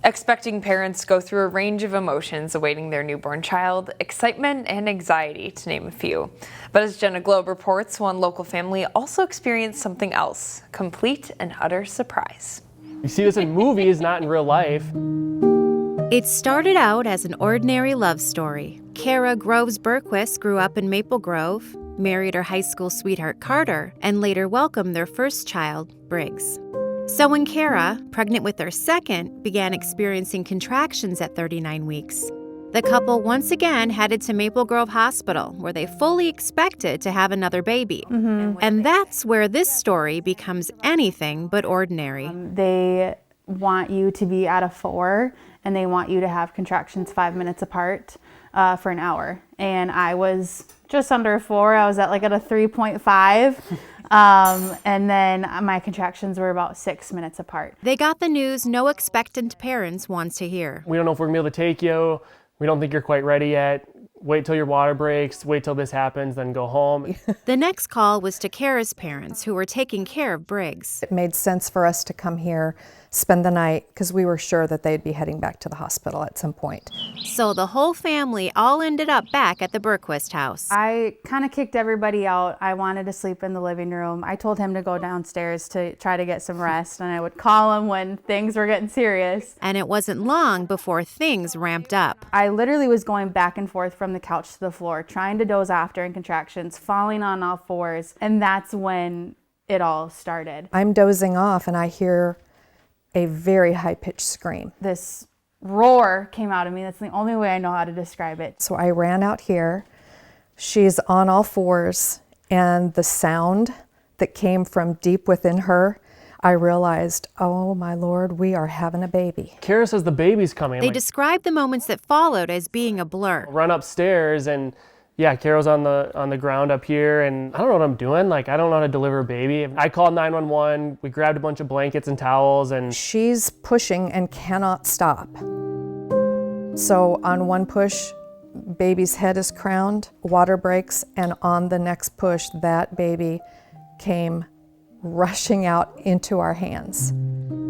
Expecting parents go through a range of emotions awaiting their newborn child, excitement and anxiety, to name a few. But as Jenna Globe reports, one local family also experienced something else, complete and utter surprise. You see this in movies, not in real life. It started out as an ordinary love story. Kara Groves Burquest grew up in Maple Grove, married her high school sweetheart Carter, and later welcomed their first child, Briggs. So when Kara, pregnant with their second, began experiencing contractions at 39 weeks, the couple once again headed to Maple Grove Hospital, where they fully expected to have another baby. And that's where this story becomes anything but ordinary. They want you to be at a 4, and they want you to have contractions 5 minutes apart for an hour. And I was just under a 4. I was at a 3.5. And then my contractions were about 6 minutes apart. They got the news no expectant parents wants to hear. We don't know if we're going to be able to take you. We don't think you're quite ready yet. Wait till your water breaks, wait till this happens, then go home. The next call was to Kara's parents, who were taking care of Briggs. It made sense for us to come here, spend the night, because we were sure that they'd be heading back to the hospital at some point. So the whole family all ended up back at the Burquest house. I kind of kicked everybody out. I wanted to sleep in the living room. I told him to go downstairs to try to get some rest, and I would call him when things were getting serious. And it wasn't long before things ramped up. I literally was going back and forth from the couch to the floor, trying to doze off during contractions, falling on all 4s, and that's when it all started. I'm dozing off and I hear a very high-pitched scream. This roar came out of me. That's the only way I know how to describe it. So I ran out here. She's on all 4s, and the sound that came from deep within her, I realized, oh my Lord, we are having a baby. Kara says the baby's coming. They described the moments that followed as being a blur. Run upstairs and yeah, Kara's on the ground up here, and I don't know what I'm doing. I don't know how to deliver a baby. I called 911. We grabbed a bunch of blankets and towels, and she's pushing and cannot stop. So on one push, baby's head is crowned, water breaks, and on the next push, that baby came rushing out into our hands.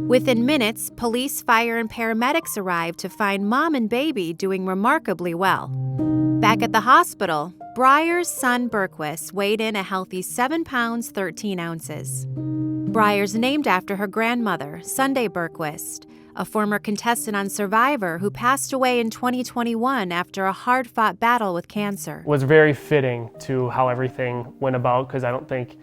Within minutes, police, fire, and paramedics arrived to find mom and baby doing remarkably well. Back at the hospital, Briar's son Burquest weighed in a healthy 7 pounds 13 ounces. Briar's named after her grandmother, Sunday Burquest, a former contestant on Survivor who passed away in 2021 after a hard-fought battle with cancer. It was very fitting to how everything went about, because I don't think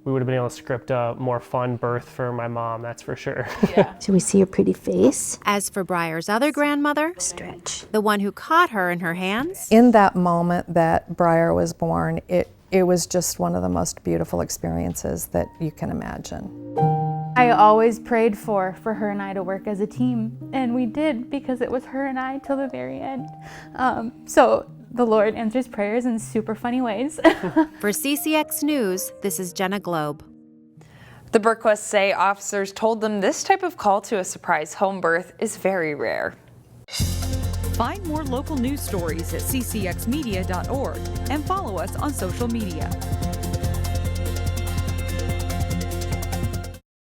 we would have been able to script a more fun birth for my mom, that's for sure. Yeah. Should we see your pretty face? As for Briar's other grandmother, Stretch. the one who caught her in her hands, In that moment that Briar was born, it was just one of the most beautiful experiences that you can imagine. I always prayed for her and I to work as a team, and we did, because it was her and I till the very end. So the Lord answers prayers in super funny ways. For CCX News, this is Jenna Globe. The Burquests say officers told them this type of call to a surprise home birth is very rare. Find more local news stories at ccxmedia.org and follow us on social media.